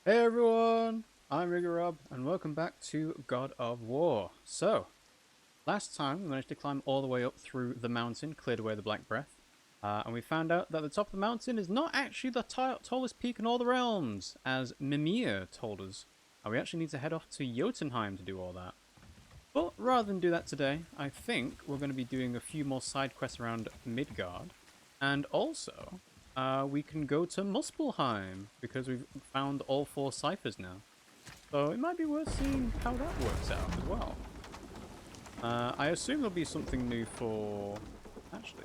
Hey everyone, I'm RiggyRob and welcome back to God of War. So, last time we managed to climb all the way up through the mountain, cleared away the Black Breath, and we found out that the top of the mountain is not actually the tallest peak in all the realms, as Mimir told us. And we actually need to head off to Jotunheim to do all that. But rather than do that today, I think we're going to be doing a few more side quests around Midgard, and also we can go to Muspelheim, because we've found all 4 ciphers now. So it might be worth seeing how that works out as well. I assume there'll be something new for... Actually...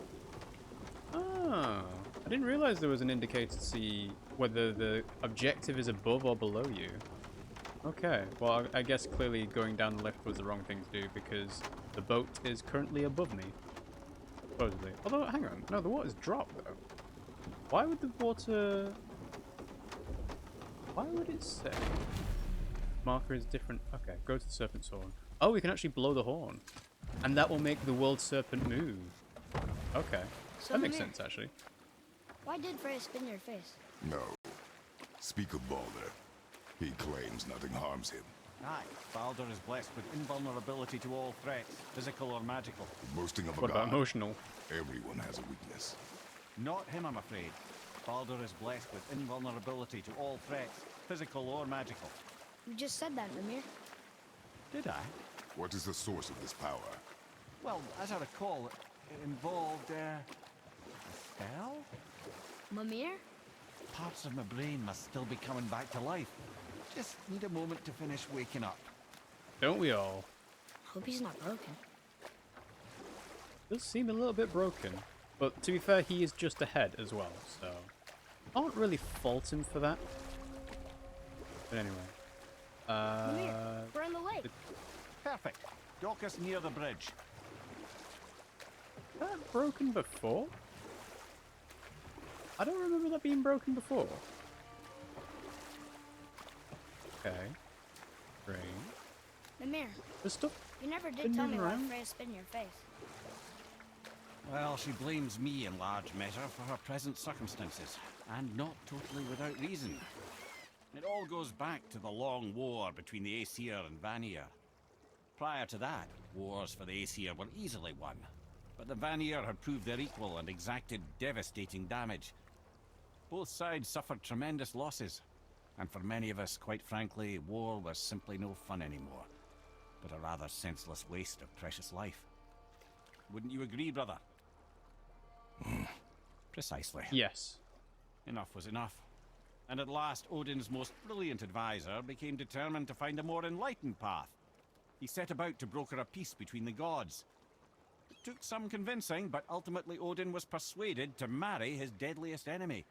Oh, I didn't realise there was an indicator to see whether the objective is above or below you. Okay, well I guess clearly going down the lift was the wrong thing to do because the boat is currently above me. Supposedly. Although, hang on, no, the water's dropped though. Why would the water... Why would it say... Marker is different. Okay, go to the serpent's horn. Oh, we can actually blow the horn. And that will make the world serpent move. Okay, So that makes Mimir, sense actually. why did Freya spin your face? No. Speak of Balder. He claims nothing harms him. Aye, Balder is blessed with invulnerability to all threats, physical or magical. Boasting of a What about god, emotional? everyone has a weakness. Not him, I'm afraid. Balder is blessed with invulnerability to all threats, physical or magical. You just said that, Mimir. Did I? What is the source of this power? Well, as I recall, it involved, a spell? Mimir? Parts of my brain must still be coming back to life. Just need a moment to finish waking up. Don't we all? Hope he's not broken. Does seem a little bit broken. But to be fair, he is just ahead as well, so... I can't really fault him for that. But anyway. Mimir, we're on the lake. Perfect. Dock us near the bridge. Was that broken before? I don't remember that being broken before. Okay. Great. Mimir, There's stuff... you never did Been tell me moving why around? Freya spin your face. Well, she blames me in large measure for her present circumstances, and not totally without reason. It all goes back to the long war between the Aesir and Vanir. Prior to that, wars for the Aesir were easily won, but the Vanir had proved their equal and exacted devastating damage. Both sides suffered tremendous losses, and for many of us, quite frankly, war was simply no fun anymore, but a rather senseless waste of precious life. Wouldn't you agree, brother? Precisely. Yes. Enough was enough. And at last, Odin's most brilliant advisor became determined to find a more enlightened path. He set about to broker a peace between the gods. It took some convincing, but ultimately Odin was persuaded to marry his deadliest enemy,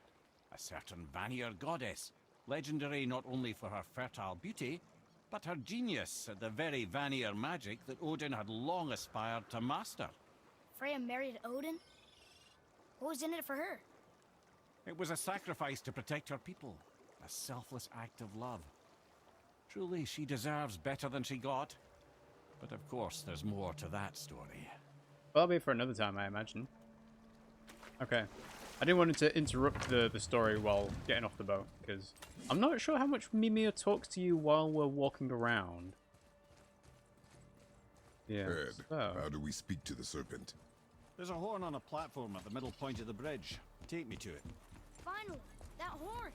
a certain Vanir goddess, legendary not only for her fertile beauty, but her genius at the very Vanir magic that Odin had long aspired to master. Freya married Odin? What was in it for her? It was a sacrifice to protect her people, a selfless act of love. Truly, she deserves better than she got. But of course, there's more to that story. Well, that'll be for another time, I imagine. Okay. I didn't want to interrupt the story while getting off the boat, because I'm not sure how much Mimir talks to you while we're walking around. Yeah. Ed, So. how do we speak to the serpent? There's a horn on a platform at the middle point of the bridge. Take me to it. Finally, that horn.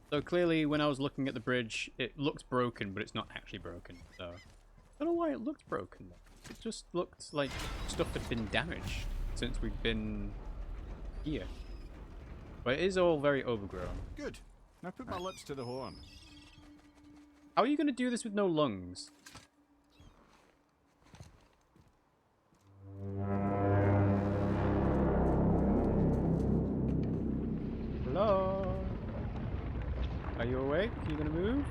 So clearly, when I was looking at the bridge, it looked broken, but it's not actually broken. So I don't know why it looked broken. It just looked like stuff had been damaged since we've been here. But it is all very overgrown. Good. Now put my lips to the horn. How are you going to do this with no lungs? Hello? Are you awake? Are you going to move?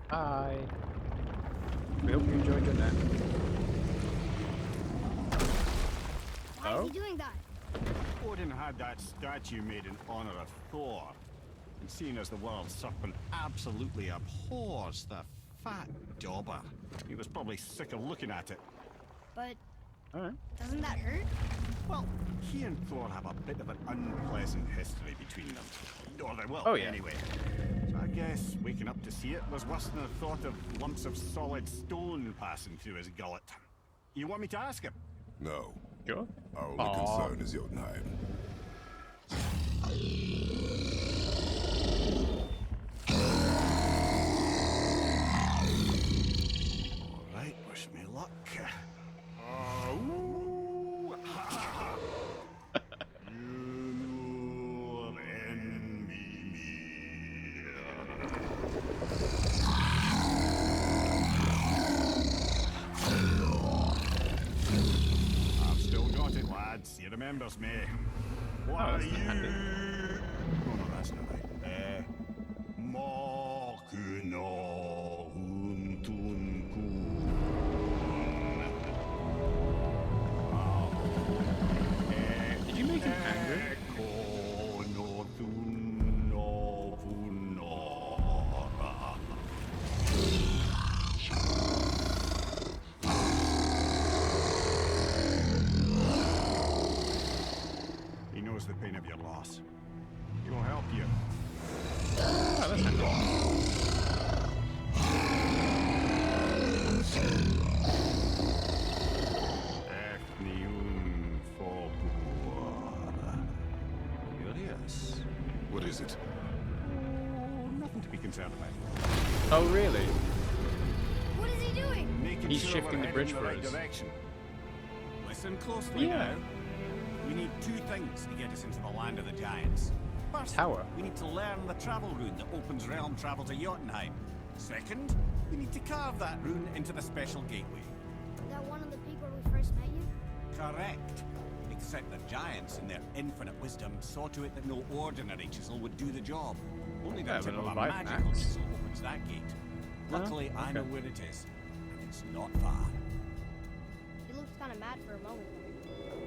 Hi. We hope you enjoyed your nap. Why Oh? is he doing that? Odin had that statue made in honor of Thor. And seeing as the world serpent absolutely abhors the fat dauber, he was probably sick of looking at it. But Alright. Doesn't that hurt? Well, he and Thor have a bit of an unpleasant history between them. Or they will, Oh, yeah. anyway. So I guess waking up to see it was worse than the thought of lumps of solid stone passing through his gullet. You want me to ask him? No. Sure. Our only concern is Jotunheim. Alright, wish me luck. Ooh, ha, ha, ha. You envy me. I've still got it, lads. He remembers me. What are that's you? handy. Oh, no, that's not right. Mokuno Huntunkun. Did you make him angry? He knows the pain of your loss. He will help you. Oh, that's handy. Curious. What is it? Oh, nothing to be concerned about. Oh, really? What is he doing? Making He's sure shifting we're the bridge heading for the right us. direction. Listen closely Yeah. now. We need two things to get us into the land of the giants. First, Tower. we need to learn the travel rune that opens realm travel to Jotunheim. Second, we need to carve that rune into the special gateway. That one of the peak where we first met you? Correct. Except the giants, in their infinite wisdom, saw to it that no ordinary chisel would do the job. Only the Yeah, tip but of a it'll bite magical axe. chisel opens that gate. No? Luckily, I know Okay. where it is, and it's not far. He looked kind of mad for a moment.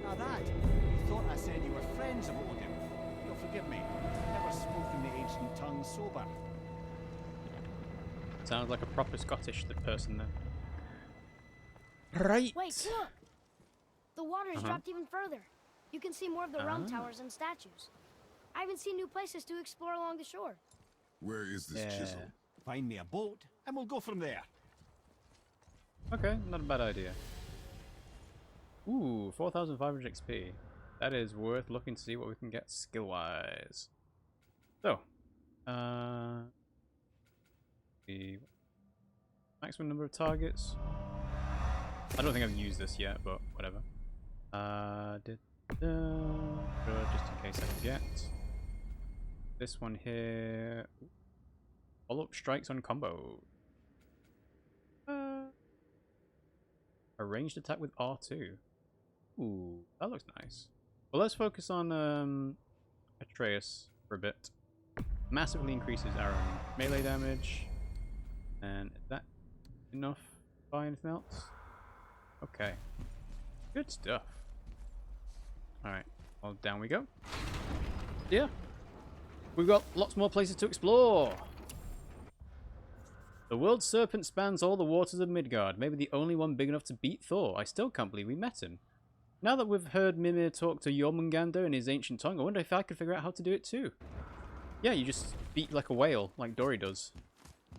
Now that, you thought I said you were friends of Odin. You'll forgive me. Never spoken the ancient tongue sober. Sounds like a proper Scottish person then. Right. Wait, look! The water's dropped even further. You can see more of the realm towers and statues. I even see new places to explore along the shore. Where is this Yeah. chisel? Find me a boat, and we'll go from there. Okay, not a bad idea. Ooh, 4,500 XP. That is worth looking to see what we can get skill-wise. So, the maximum number of targets. I don't think I've used this yet, but whatever. Just in case I forget. This one here. Follow-up strikes on combo. A ranged attack with R2. Ooh, that looks nice. Well, let's focus on Atreus for a bit. Massively increases our melee damage. And is that enough to buy anything else? Okay. Good stuff. Alright, well, down we go. Yeah. We've got lots more places to explore. The world serpent spans all the waters of Midgard, maybe the only one big enough to beat Thor. I still can't believe we met him. Now that we've heard Mimir talk to Jormungandr in his ancient tongue, I wonder if I could figure out how to do it too. Yeah, you just speak like a whale, like Dory does.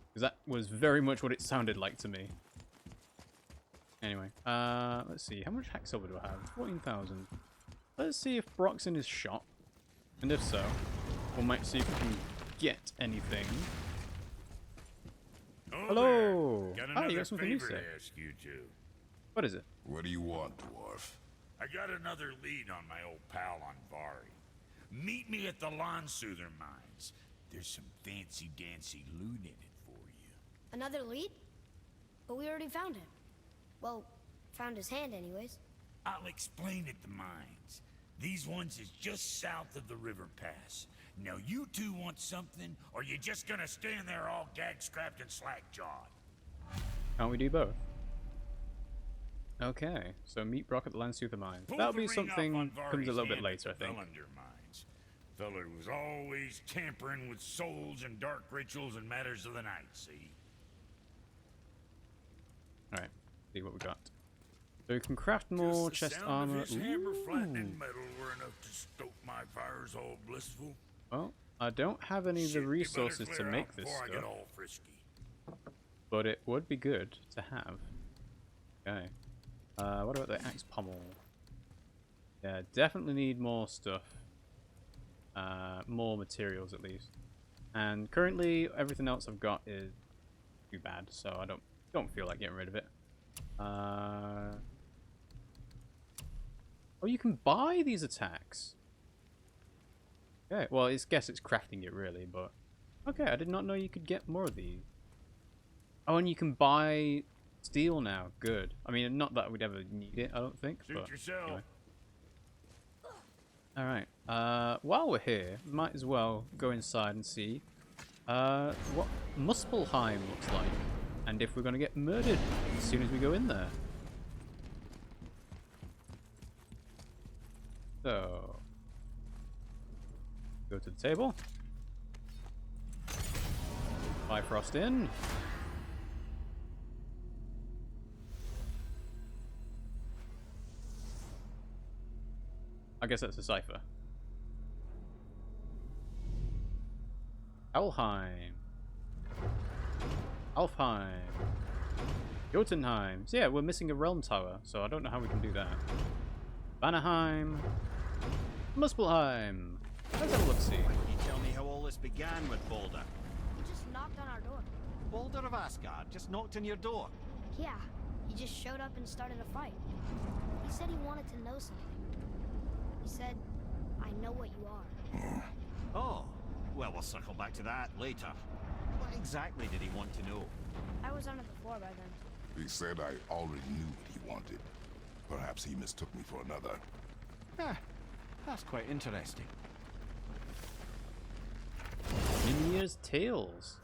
Because that was very much what it sounded like to me. Anyway, let's see. How much hack silver do I have? 14,000. Let's see if Brock's in his shop. And if so, we might see if we can get anything. Hello! Got Ah, another you got something new, favor sir. to ask you two. What is it? What do you want, dwarf? I got another lead on my old pal on Vari. Meet me at the Lawnsoother mines. There's some fancy-dancy loot in it for you. Another lead? But we already found him. Well, found his hand anyways. I'll explain at the mines. These ones is just south of the river pass. Now you two want something, or you just gonna stand there all gag-scrapped and slack-jawed? Can't we do both? Okay, so meet Brock at the Lansuther mines. Pull That'll the be ring something off on comes a Vari's little bit hand later, I at the think. Velander mines. Feller was always tampering with souls and dark rituals and matters of the night, see? Alright, see what we got. So we can craft more Just the chest sound armor. Of his hammer flattening Ooh. metal were enough to stoke my fires all blissful. Well, I don't have any of Shit, the you better resources to clear out make this before I get stuff, all frisky. but it would be good to have. Okay. What about the axe pommel? Yeah, definitely need more stuff. More materials at least. And currently, everything else I've got is too bad, so I don't feel like getting rid of it. Oh, you can buy these attacks. Okay, well, I guess it's crafting it really, but okay, I did not know you could get more of these. Oh, and you can buy steel now. Good. I mean, not that we'd ever need it, I don't think. Suit But yourself. anyway. All right. While we're here, we might as well go inside and see what Muspelheim looks like, and if we're going to get murdered as soon as we go in there. So, go to the table. Bifrost in. I guess that's a cipher. HELHEIM. HELHEIM. JOTUNHEIM. So yeah, we're missing a realm tower, so I don't know how we can do that. Vanaheim. Muspelheim. Let's have a look-see. Why don't you tell me how all this began with Balder? He just knocked on our door. Balder of Asgard just knocked on your door. Yeah, he just showed up and started a fight. He said he wanted to know something. He said, I know what you are. Oh, well, we'll circle back to that later. What exactly did he want to know? I was under the floor by then. He said I already knew what he wanted. Perhaps he mistook me for another. Ah, that's quite interesting. Mimir's Tales.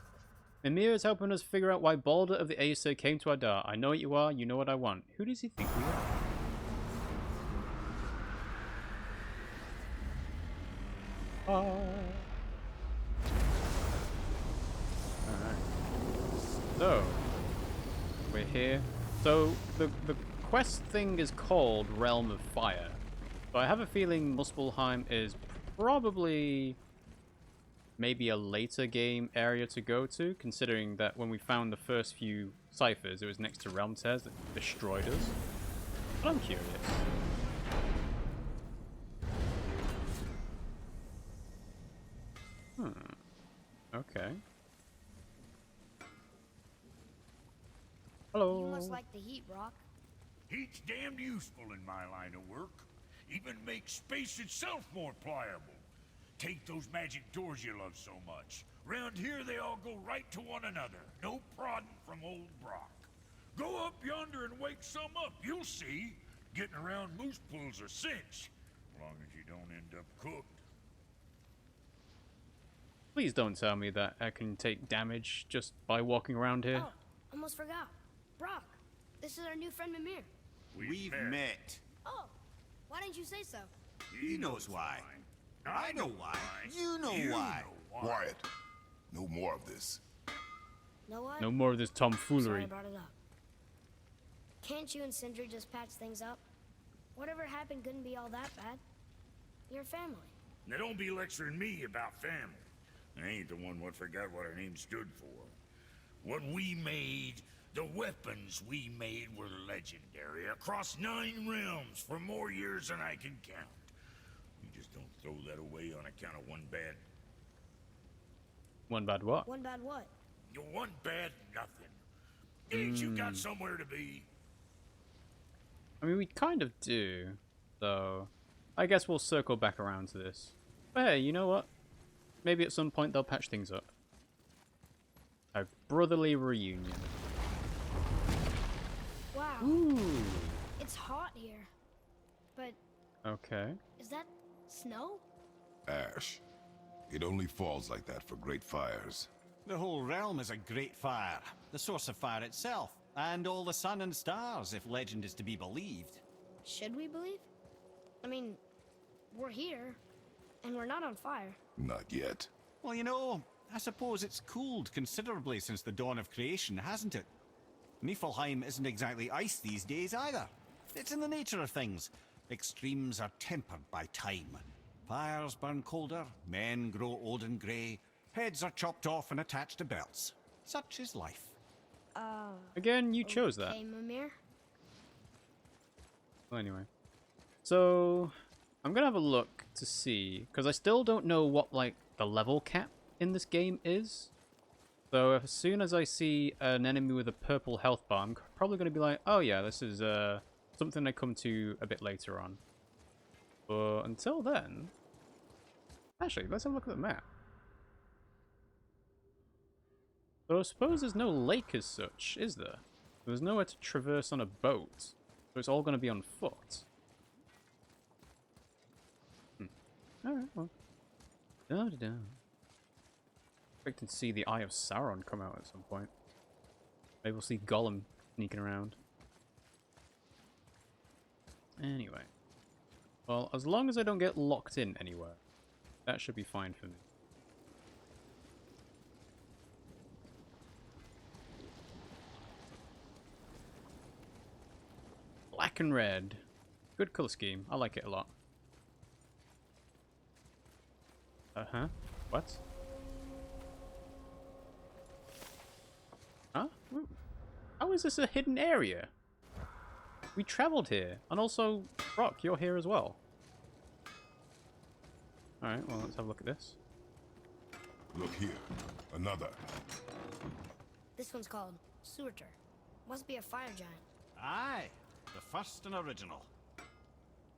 Mimir is helping us figure out why Balder of the Aesir came to Adar. I know what you are, you know what I want. Who does he think we are? Alright. So, we're here. So, the quest thing is called Realm of Fire. So I have a feeling Muspelheim is probably maybe a later game area to go to, considering that when we found the first few ciphers, it was next to Realm Tears that destroyed us. But I'm curious. Okay. Hello. You must like the heat, Brock. Heat's damned useful in my line of work. Even makes space itself more pliable. Take those magic doors you love so much. Round here they all go right to one another. No prodding from old Brock. Go up yonder and wake some up. You'll see. Getting around moose pools are cinch. As long as you don't end up cooked. Please don't tell me that I can take damage just by walking around here. Oh, almost forgot. Brock, this is our new friend Mimir. We've met. Oh, why didn't you say so? He knows why. I know why. You know why. Quiet. No more of this. Know what? No more of this Sorry I tomfoolery. brought it up. Can't you and Sindri just patch things up? Whatever happened couldn't be all that bad. You're family. Now don't be lecturing me about family. I ain't the one what forgot what our name stood for. What we made, the weapons we made were legendary across 9 realms for more years than I can count. You just don't throw that away on account of one bad... One bad what? One bad what? One bad nothing. Ain't you got somewhere to be? I mean, we kind of do, so I guess we'll circle back around to this. But hey, you know what? Maybe at some point they'll patch things up. A brotherly reunion. Wow, Ooh. it's hot here. But Okay. is that snow? Ash. It only falls like that for great fires. The whole realm is a great fire. The source of fire itself. And all the sun and stars, if legend is to be believed. Should we believe? I mean, we're here, and we're not on fire. Not yet. Well, you know, I suppose it's cooled considerably since the dawn of creation, hasn't it? Niflheim isn't exactly ice these days either. It's in the nature of things. Extremes are tempered by time. Fires burn colder, men grow old and grey, heads are chopped off and attached to belts. Such is life. Again, you chose that. Okay, Mimir. Well, anyway. So, I'm gonna have a look to see, because I still don't know what, like, the level cap in this game is. So, as soon as I see an enemy with a purple health bar, I'm probably gonna be like, oh yeah, this is, something I come to a bit later on. But until then... Actually, let's have a look at the map. So I suppose there's no lake as such, is there? There's nowhere to traverse on a boat. So it's all going to be on foot. Alright, well. Da-da-da. Expecting to see the Eye of Sauron come out at some point. Maybe we'll see Gollum sneaking around. Anyway. Well, as long as I don't get locked in anywhere, that should be fine for me. Black and red. Good color scheme. I like it a lot. Uh-huh. What? Huh? How is this a hidden area? We traveled here. And also, Rock, you're here as well. Alright, well, let's have a look at this. Look here. Another. This one's called Surtur. Must be a fire giant. Aye, the first and original.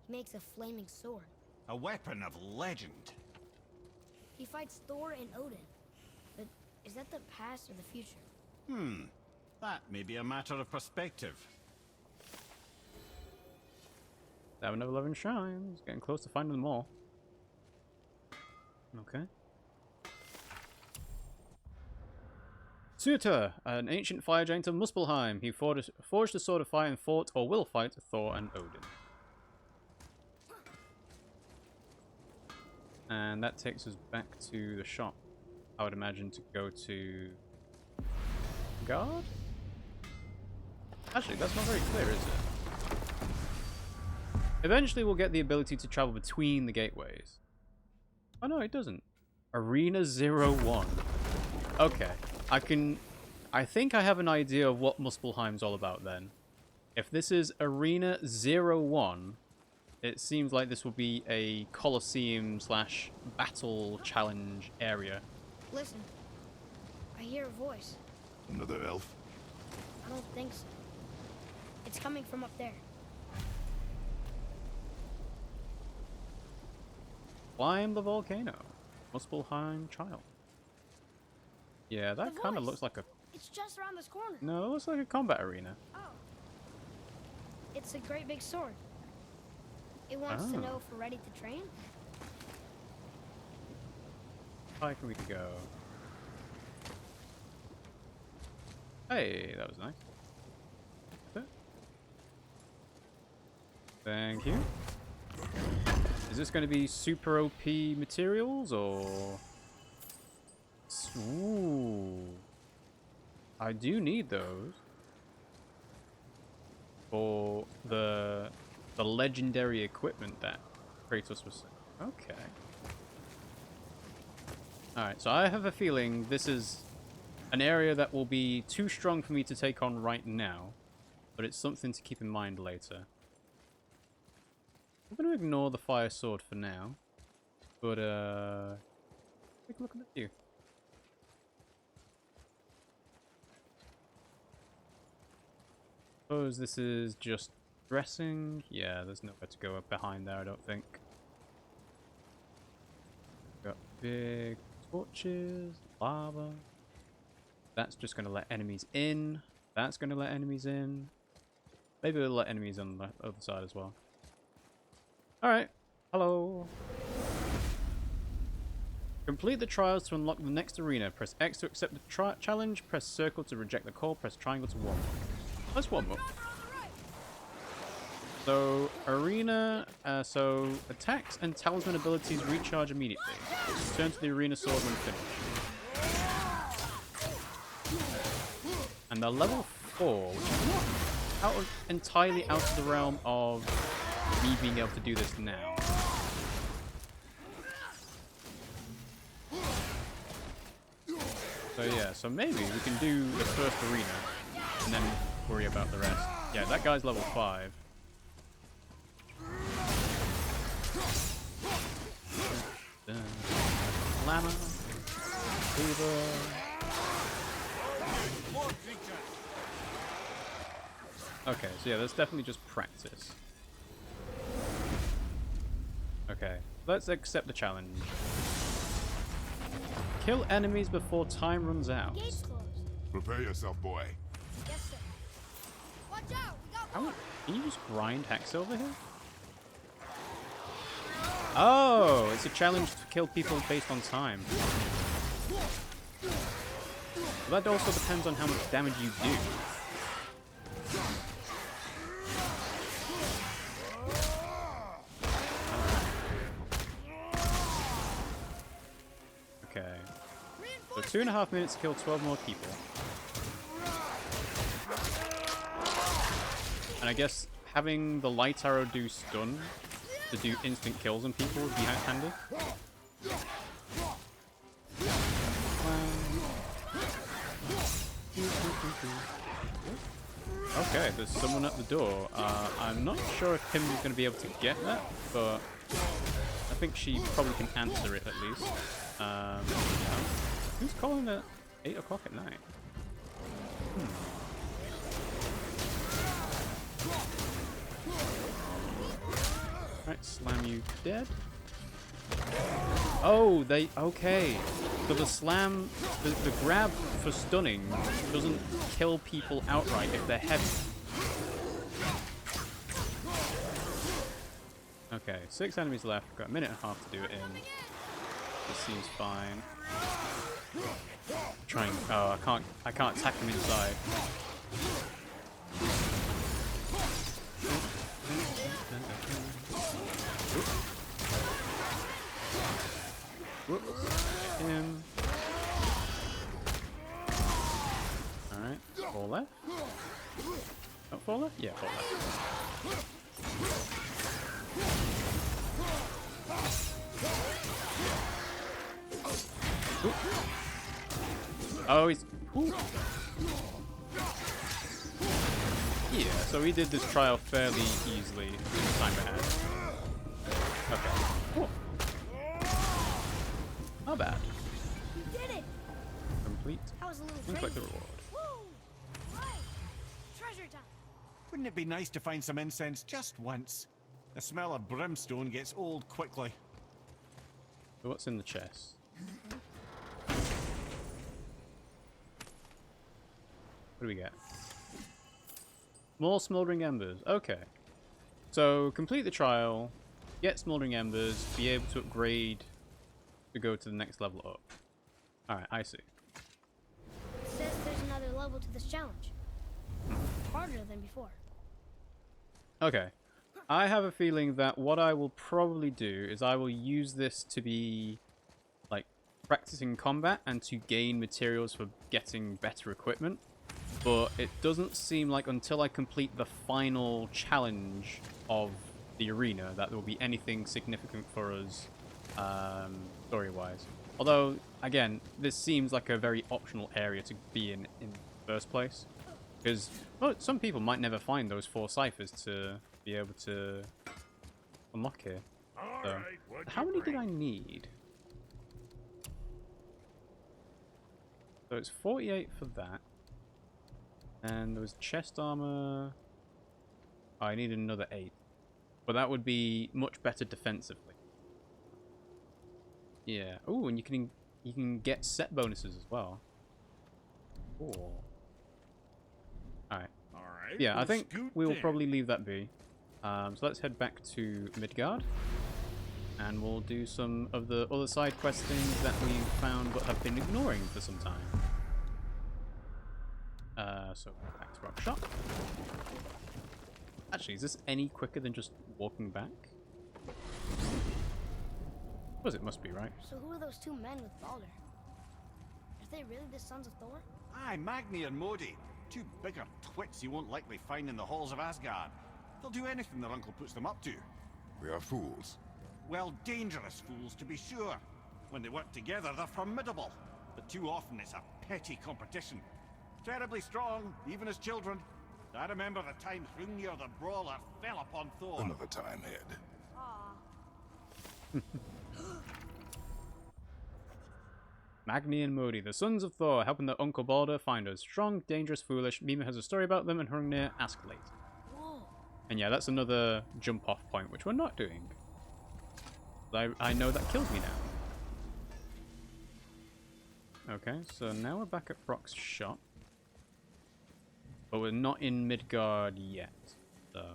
He makes a flaming sword. A weapon of legend. He fights Thor and Odin. But is that the past or the future? That may be a matter of perspective. 7 of 11 shrines. Getting close to finding them all. Okay. Surtur, an ancient fire giant of Muspelheim. He forged a sword of fire and fought, or will fight, Thor and Odin. And that takes us back to the shop. I would imagine to go to... Guard? Actually, that's not very clear, is it? Eventually we'll get the ability to travel between the gateways. Oh no, it doesn't. Arena 01. Okay. I think I have an idea of what Muspelheim's all about then. If this is Arena 01, it seems like this will be a Colosseum / battle challenge area. Listen. I hear a voice. Another elf? I don't think so. It's coming from up there. Climb the volcano. Muspelheim child. Yeah, that kind of looks like a... It's just around this corner. No, it looks like a combat arena. Oh. It's a great big sword. It wants to know if we're ready to train. How high can we go? Hey, that was nice. Thank you. Is this going to be super OP materials or... Ooh. I do need those. For the legendary equipment that Kratos was saying. Okay. Alright, so I have a feeling this is an area that will be too strong for me to take on right now. But it's something to keep in mind later. I'm going to ignore the fire sword for now. But, take a look at you. Suppose this is just dressing. Yeah, there's nowhere to go up behind there, I don't think. Got big torches, lava. That's just going to let enemies in. That's going to let enemies in. Maybe we'll let enemies on the other side as well. Alright. Hello. Complete the trials to unlock the next arena. Press X to accept the challenge. Press circle to reject the call. Press triangle to warm up. Let's warm up. So, arena, so attacks and talisman abilities recharge immediately. Just turn to the arena sword when finished. And they're level 4, which is not entirely out of the realm of me being able to do this now. So yeah, so maybe we can do the first arena and then worry about the rest. Yeah, that guy's level 5. Llama. Beaver. Okay, so yeah, that's definitely just practice. Okay, let's accept the challenge. Kill enemies before time runs out. Gate's closed. Prepare yourself, boy. Yes, sir. Watch out! We got How, more. can you just grind hex over here? Oh, it's a challenge to kill people based on time. But that also depends on how much damage you do. Okay. So 2.5 minutes to kill 12 more people. And I guess having the light arrow do stun to do instant kills on people would be handy. Okay, there's someone at the door. I'm not sure if Pimmsy's going to be able to get that, but I think she probably can answer it at least. Yeah. Who's calling at 8 o'clock at night? Right, slam you dead. Oh, okay. So the slam, the grab for stunning doesn't kill people outright if they're heavy. Okay, 6 enemies left. Got a minute and a half to do it in. This seems fine. Trying. Oh, I can't attack them inside. Whoops. Him. Alright. 4 left. Oh, 4 left? Yeah, 4 left. Ooh. Oh, he's... Ooh. Yeah, so we did this trial fairly easily in the time ahead. Okay. Cool. Not bad. You did it. Complete. That was a little And collect the crazy. reward. Woo! Right. Treasure time. Wouldn't it be nice to find some incense just once? The smell of brimstone gets old quickly. So what's in the chest? What do we get? More smoldering embers. Okay. So complete the trial, get smoldering embers, be able to upgrade to go to the next level up. Alright, I see. It says there's another level to this challenge. Harder than before. Okay. I have a feeling that what I will probably do is I will use this to be like practicing combat and to gain materials for getting better equipment. But it doesn't seem like until I complete the final challenge of the arena that there will be anything significant for us story-wise. Although, again, this seems like a very optional area to be in the first place. Because, well, some people might never find those 4 ciphers to be able to unlock here. So, how many did I need? So it's 48 for that. And there was chest armor. Oh, I need another 8. But that would be much better defensively. Yeah. Oh, and you can get set bonuses as well. Cool. Alright. Yeah, I think we will probably leave that be. So let's head back to Midgard. And we'll do some of the other side quest things that we found but have been ignoring for some time. So back to our shop. Actually, is this any quicker than just walking back? Suppose it must be, right? So who are those 2 men with Balder? Are they really the sons of Thor? Aye, Magni and Modi. Two bigger twits you won't likely find in the halls of Asgard. They'll do anything their uncle puts them up to. We are fools. Well, dangerous fools, to be sure. When they work together, they're formidable. But too often it's a petty competition. Terribly strong, even as children. I remember the time Hrungnir the Brawler fell upon Thor. Another time, Head. Aw. Magni and Modi, the sons of Thor, helping their Uncle Balder find us. Strong, dangerous, foolish. Mima has a story about them, and Hrungnir ask later. Whoa. And yeah, that's another jump-off point, which we're not doing. I know that kills me now. Okay, so now we're back at Brock's shop. But we're not in Midgard yet, so...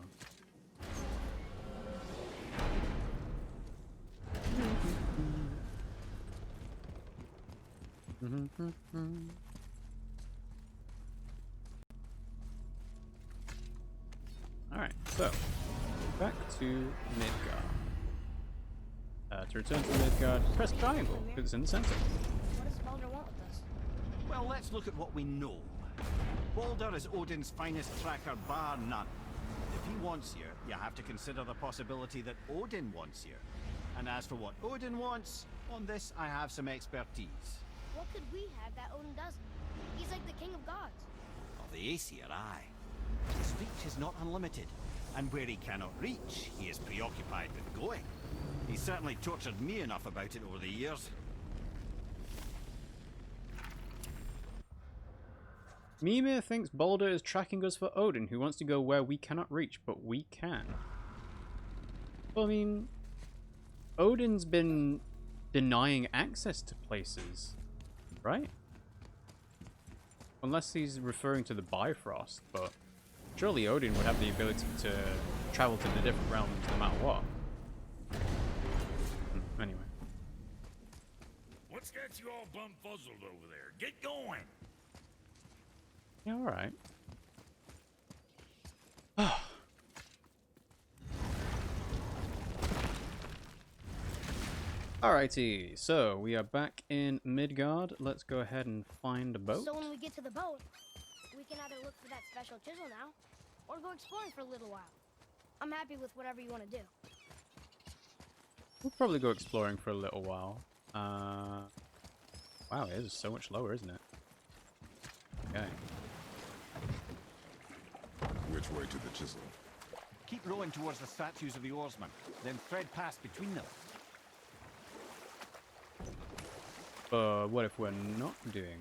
Alright, so back to Midgard. To return to Midgard, press triangle, because it's in the center. What does Balder want with us? Well, let's look at what we know. Balder is Odin's finest tracker, bar none. If he wants you, you have to consider the possibility that Odin wants you. And as for what Odin wants, on this I have some expertise. What could we have that Odin doesn't? He's like the king of gods. Of the Aesir, aye. His reach is not unlimited, and where he cannot reach, he is preoccupied with going. He's certainly tortured me enough about it over the years. Mimir thinks Balder is tracking us for Odin, who wants to go where we cannot reach, but we can. Well, I mean, Odin's been denying access to places, right? Unless he's referring to the Bifrost, but surely Odin would have the ability to travel to the different realms no matter what. Anyway. What's got you all bumfuzzled over there? Get going! Yeah, alright. Alrighty, so we are back in Midgard. Let's go ahead and find a boat. So when we get to the boat, we can either look for that special chisel now, or go exploring for a little while. I'm happy with whatever you want to do. We'll probably go exploring for a little while. Wow, it is so much lower, isn't it? Okay. Which way to the chisel? Keep rowing towards the statues of the oarsmen, then thread past between them. What if we're not doing?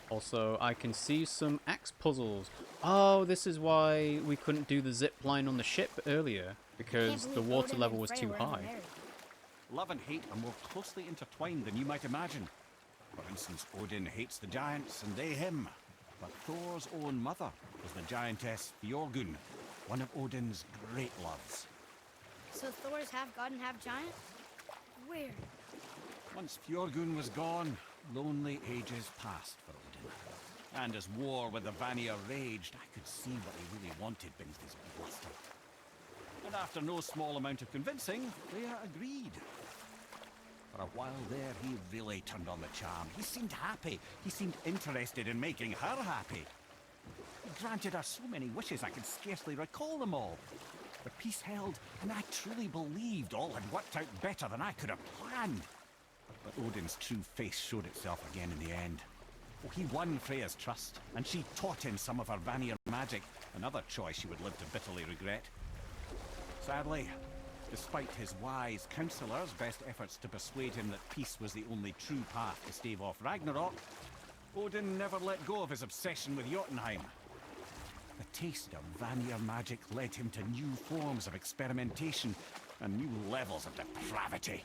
Also, I can see some axe puzzles. Oh, this is why we couldn't do the zip line on the ship earlier, because the water level was too high. Love and hate are more closely intertwined than you might imagine. For instance, Odin hates the giants and they him. But Thor's own mother was the giantess Fjorgun, one of Odin's great loves. So Thor is half god and half giant? Weird. Once Fjorgun was gone, lonely ages passed for Odin. And as war with the Vanir raged, I could see what he really wanted beneath his bluster. And after no small amount of convincing, Freya agreed. For a while there, he really turned on the charm. He seemed happy. He seemed interested in making her happy. He granted her so many wishes I could scarcely recall them all. The peace held, and I truly believed all had worked out better than I could have planned. But Odin's true face showed itself again in the end. Oh, he won Freya's trust, and she taught him some of her Vanir magic, another choice she would live to bitterly regret. Sadly, despite his wise counselors' best efforts to persuade him that peace was the only true path to stave off Ragnarok, Odin never let go of his obsession with Jotunheim. The taste of Vanir magic led him to new forms of experimentation and new levels of depravity.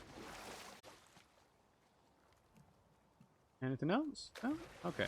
Anything else? No? Okay.